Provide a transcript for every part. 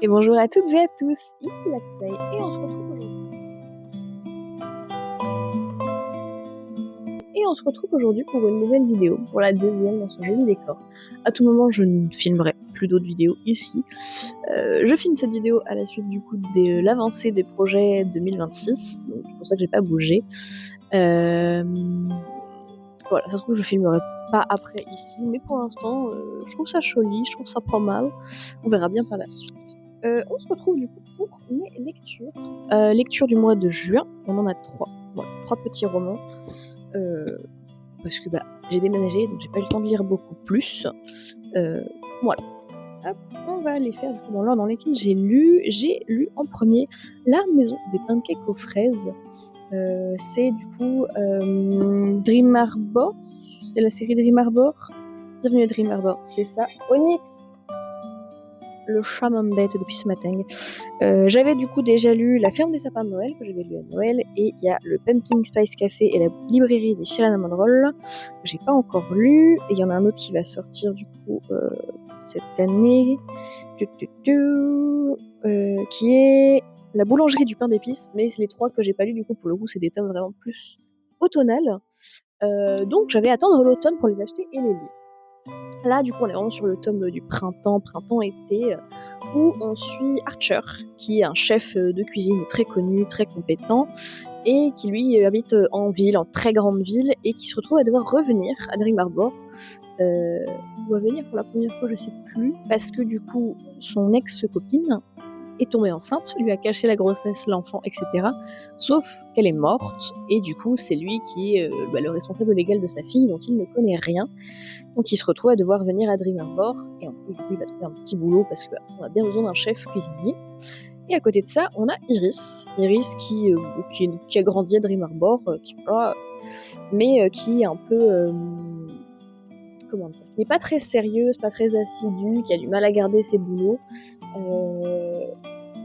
Et bonjour à toutes et à tous, ici Laxay et on se retrouve aujourd'hui. Et on se retrouve aujourd'hui pour une nouvelle vidéo, pour la deuxième dans ce joli décor. À tout moment, je ne filmerai plus d'autres vidéos ici. Je filme cette vidéo à la suite du coup de l'avancée des projets 2026, donc c'est pour ça que j'ai pas bougé. Voilà, ça se trouve je filmerai pas après ici, mais pour l'instant, je trouve ça joli, je trouve ça pas mal. On verra bien par la suite. On se retrouve du coup pour mes lectures. Lecture du mois de juin, on en a 3. Voilà, 3 petits romans. Parce que j'ai déménagé, donc j'ai pas eu le temps de lire beaucoup plus. Voilà. Hop, on va les faire du coup dans l'ordre dans lesquels j'ai lu. J'ai lu en premier La Maison des Pancakes aux fraises. C'est du coup Dream Harbor. C'est la série Dream Harbor. Bienvenue à Dream Harbor, c'est ça. Onyx, le chat m'embête depuis ce matin. J'avais du coup déjà lu La Ferme des Sapins de Noël, que j'avais lu à Noël, et il y a le Pumpkin Spice Café et la librairie des Sirènes à Monroll, que j'ai pas encore lu, et il y en a un autre qui va sortir du coup cette année, qui est La Boulangerie du Pain d'épices, mais c'est les 3 que j'ai pas lu du coup pour le coup, c'est des tomes vraiment plus automnales, donc j'avais à attendre l'automne pour les acheter et les lire. Là, du coup, on est vraiment sur le tome du printemps-été, où on suit Archer, qui est un chef de cuisine très connu, très compétent, et qui lui habite en ville, en très grande ville, et qui se retrouve à devoir revenir à Dream Harbor, ou à venir pour la première fois, je sais plus, parce que du coup, son ex-copine est tombée enceinte, lui a caché la grossesse, l'enfant, etc. Sauf qu'elle est morte, et du coup, c'est lui qui est le responsable légal de sa fille, dont il ne connaît rien. Donc il se retrouve à devoir venir à Dream Harbor, et en plus du coup il va trouver un petit boulot parce qu'on a bien besoin d'un chef cuisinier. Et à côté de ça, on a Iris qui a grandi à Dream Harbor, mais qui est un peu, comment dire, qui n'est pas très sérieuse, pas très assidue, qui a du mal à garder ses boulots,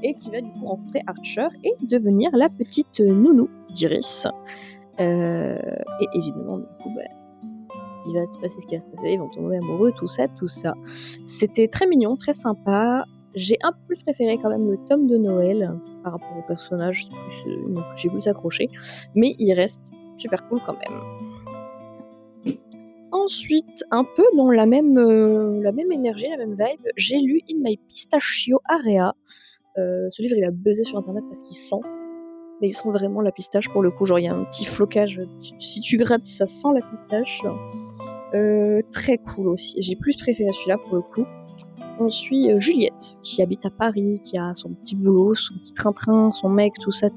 et qui va du coup rencontrer Archer et devenir la petite nounou d'Iris. Et évidemment, du coup, il va se passer ce qui va se passer, ils vont tomber amoureux, tout ça. C'était très mignon, très sympa. J'ai un peu plus préféré quand même le tome de Noël par rapport au personnage, j'ai plus accroché, mais il reste super cool quand même. Ensuite, un peu dans la même énergie, la même vibe, j'ai lu In My Pistachio Area. Ce livre, il a buzzé sur internet parce qu'il sent. Mais il sent vraiment la pistache pour le coup, genre il y a un petit flocage, si tu grattes ça sent la pistache. Très cool aussi, j'ai plus préféré celui-là pour le coup. On suit Juliette, qui habite à Paris, qui a son petit boulot, son petit train-train, son mec, tout ça.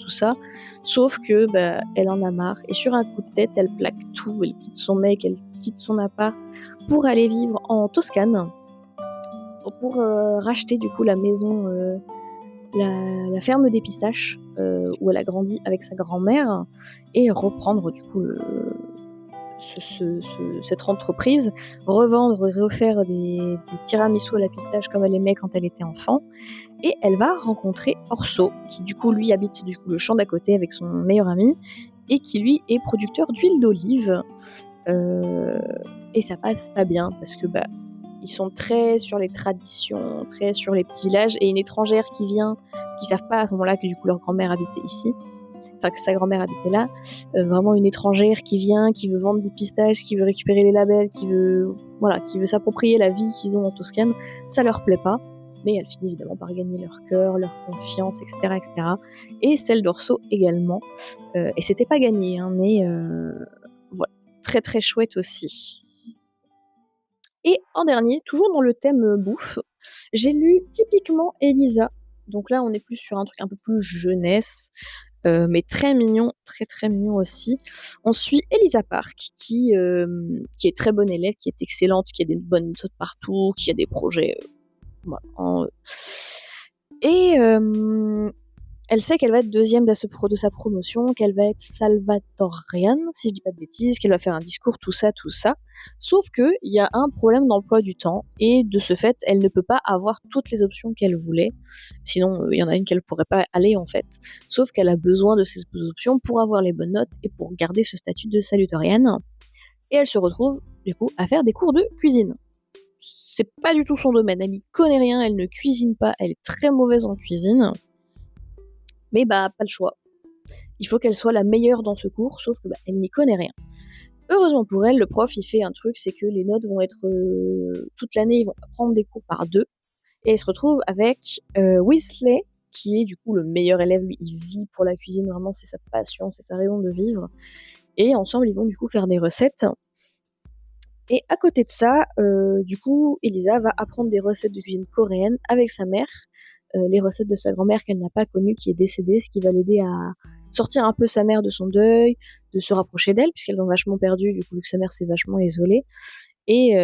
Sauf que elle en a marre, et sur un coup de tête, elle plaque tout, elle quitte son mec, elle quitte son appart, pour aller vivre en Toscane, pour racheter du coup la maison, la ferme des pistaches, où elle a grandi avec sa grand-mère, et reprendre du coup cette entreprise, revendre et refaire des tiramisu à la pistache comme elle aimait quand elle était enfant. Et elle va rencontrer Orso, qui du coup lui habite du coup le champ d'à côté avec son meilleur ami, et qui lui est producteur d'huile d'olive. Et ça passe pas bien parce que ils sont très sur les traditions, très sur les petits villages, et une étrangère qui vient, qui savent pas à ce moment-là que du coup leur grand-mère habitait ici, enfin que sa grand-mère habitait là, vraiment une étrangère qui vient, qui veut vendre des pistaches, qui veut récupérer les labels, qui veut s'approprier la vie qu'ils ont en Toscane, ça leur plaît pas, mais elle finit évidemment par gagner leur cœur, leur confiance, etc., et celle d'Orso également, et c'était pas gagné, hein, mais voilà, très très chouette aussi. Et en dernier, toujours dans le thème bouffe, j'ai lu typiquement Elisa. Donc là, on est plus sur un truc un peu plus jeunesse, mais très mignon, très très mignon aussi. On suit Elisa Park, qui est très bonne élève, qui est excellente, qui a des bonnes notes partout, qui a des projets, et elle sait qu'elle va être deuxième de sa promotion, qu'elle va être salvatorienne, si je dis pas de bêtises, qu'elle va faire un discours, tout ça. Sauf que il y a un problème d'emploi du temps, et de ce fait, elle ne peut pas avoir toutes les options qu'elle voulait. Sinon, il y en a une qu'elle pourrait pas aller en fait. Sauf qu'elle a besoin de ces options pour avoir les bonnes notes et pour garder ce statut de salutatorienne. Et elle se retrouve du coup à faire des cours de cuisine. c'est pas du tout son domaine. Elle n'y connaît rien, elle ne cuisine pas, elle est très mauvaise en cuisine. Mais bah, pas le choix. Il faut qu'elle soit la meilleure dans ce cours, sauf que elle n'y connaît rien. Heureusement pour elle, le prof, il fait un truc, c'est que les notes vont être... toute l'année, ils vont prendre des cours par 2. Et elle se retrouve avec Weasley, qui est du coup le meilleur élève. Lui, il vit pour la cuisine, vraiment, c'est sa passion, c'est sa raison de vivre. Et ensemble, ils vont du coup faire des recettes. Et à côté de ça, du coup, Elisa va apprendre des recettes de cuisine coréenne avec sa mère, les recettes de sa grand-mère qu'elle n'a pas connues, qui est décédée, ce qui va l'aider à sortir un peu sa mère de son deuil, de se rapprocher d'elle, puisqu'elles l'ont vachement perdue, du coup, vu que sa mère s'est vachement isolée. Et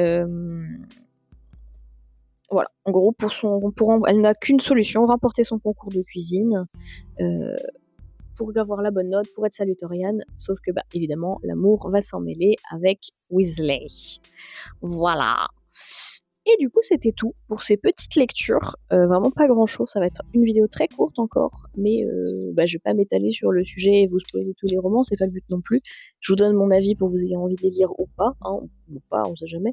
voilà, en gros, elle n'a qu'une solution, remporter son concours de cuisine, pour avoir la bonne note, pour être salutatorienne, sauf que, évidemment, l'amour va s'en mêler avec Weasley. Voilà. Et du coup, c'était tout pour ces petites lectures. Vraiment pas grand-chose, ça va être une vidéo très courte encore, mais je vais pas m'étaler sur le sujet et vous spoiler tous les romans, c'est pas le but non plus. Je vous donne mon avis pour vous ayez envie de les lire ou pas, ou pas, on sait jamais.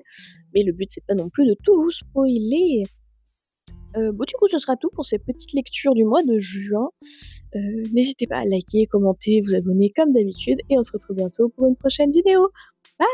Mais le but, c'est pas non plus de tout vous spoiler. Du coup, ce sera tout pour ces petites lectures du mois de juin. N'hésitez pas à liker, commenter, vous abonner comme d'habitude, et on se retrouve bientôt pour une prochaine vidéo. Bye!